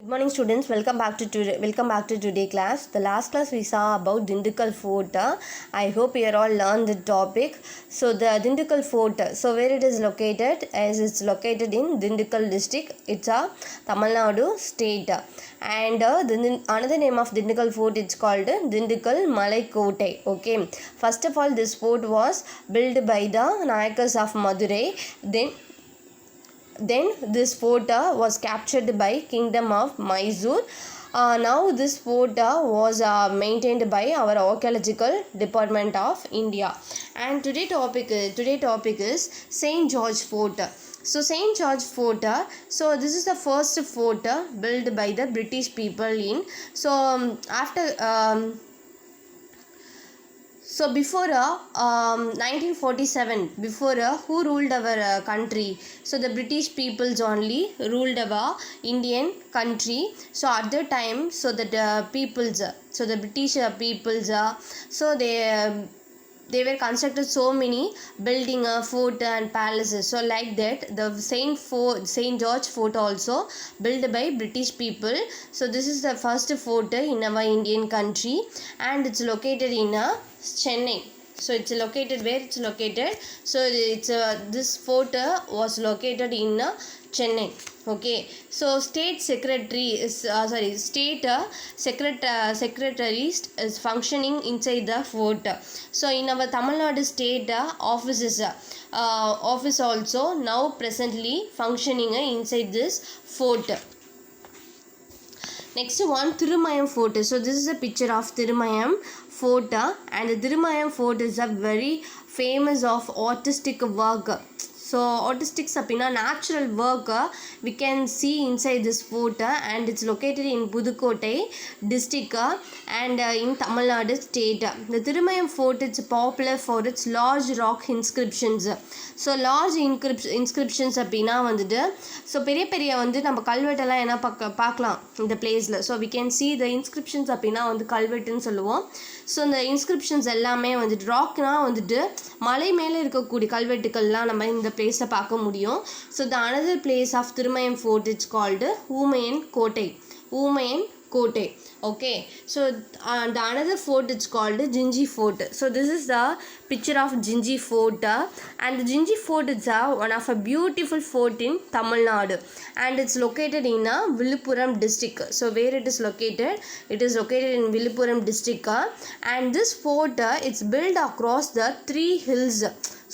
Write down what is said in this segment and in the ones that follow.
Good morning students, welcome back to today class. The last class we saw about Dindigul Fort. I hope you all learned the topic. So the Dindigul Fort, so where it is located, as it's located in Dindigul district. It's a Tamil Nadu state, and another name of Dindigul Fort, it's called Dindigul Malai Kotai. Okay, first of all, this fort was built by the Nayakas of Madurai. Then this fort was captured by Kingdom of Mysore. Now this fort was maintained by our archaeological department of India. And today topic is St. George Fort. So St. George Fort, so this is the first fort built by the British people in. So So before 1947, before who ruled our country? So the British peoples only ruled our Indian country. So at the time, so that the British peoples, so they were constructed so many building fort and palaces. So like that, the St. George Fort also built by British people. So this is the first fort in our Indian country, and it's located in Chennai. So it's located where it's located. So it's this fort was located in Chennai. Okay, so state secretary is secretary is functioning inside the fort. So in our Tamil Nadu state office also now presently functioning inside this fort. Next one, Thirumayam Fort. So this is a picture of Thirumayam Fort, and the Thirumayam Fort is a very famous of artistic work. So artistics apina natural work we can see inside this fort, and it's located in Pudukkottai district and in Tamil Nadu state. The Thirumayam Fort is popular for its large rock inscriptions. So large inscriptions apina vandute, so பெரிய வந்து நம்ம கல்வெட்டெல்லாம் என்ன பார்க்கலாம் இந்த பிளேஸில். So we can see the inscriptions அப்படின்னா வந்து கல்வெட்டுன்னு சொல்லுவோம். ஸோ இந்த இன்ஸ்கிரிப்ஷன்ஸ் எல்லாமே வந்துட்டு ராக்னால் வந்துட்டு மலை மேலே இருக்கக்கூடிய கல்வெட்டுக்கள்லாம் நம்ம இந்த பிளேஸில் பார்க்க முடியும். So the another place of Thirumayam Fort, it's called Oomayan Kotai. Okay, so the another fort, it's called Jinji Fort. So this is the picture of Jinji Fort, and the Jinji Fort is one of a beautiful fort in Tamil Nadu, and it's located in Villupuram district. So where it is located? It is located in Villupuram district, and this fort it's built across the 3 hills.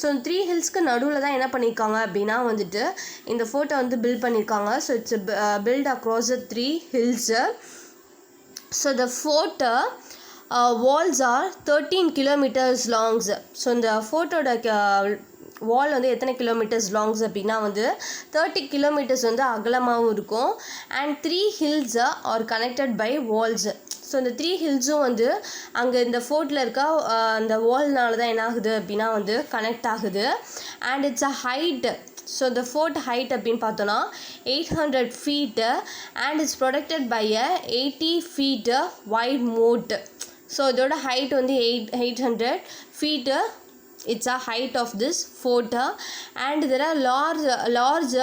So 3 ஹில்ஸ்க்கு நடுவில் தான் என்ன பண்ணியிருக்காங்க அப்படின்னா வந்துட்டு இந்த photo வந்து build பண்ணியிருக்காங்க. So it's built across the 3 hills. So the fort walls are 13 kilometers longs. ஸோ இந்த ஃபோட்டோட வால் வந்து எத்தனை கிலோமீட்டர்ஸ் லாங்ஸ் அப்படின்னா வந்து 30 கிலோமீட்டர்ஸ் வந்து அகலமாகவும் இருக்கும். And 3 hills are connected by walls. So இந்த 3 ஹில்ஸும் வந்து அங்கே இந்த ஃபோர்ட்டில் இருக்க அந்த வால்னால தான் என்ன ஆகுது அப்படின்னா வந்து கனெக்ட் ஆகுது. And it's a height. So the fort height அப்படின்னு பார்த்தோன்னா 800 feet, and it's protected by a 80 feet wide moat. So இதோட ஹைட் வந்து 800 feet. It's a height of this fort, and there are large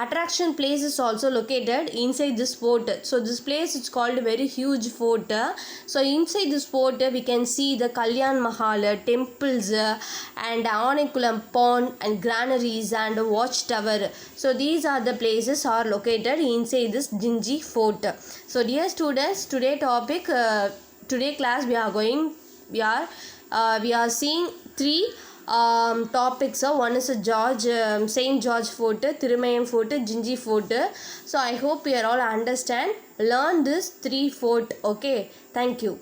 attraction places also located inside this fort. So this place is called a very huge fort. So inside this fort we can see the Kalyan Mahal, temples, and Anekulam pond and granaries and watchtower. So these are the places are located inside this Jinji Fort. So dear students, today class we are seeing 3 topics. One is St. George Fort, Thirumayam Fort, Jinji Fort. So I hope you all understand, learn this 3 fort. Okay, thank you.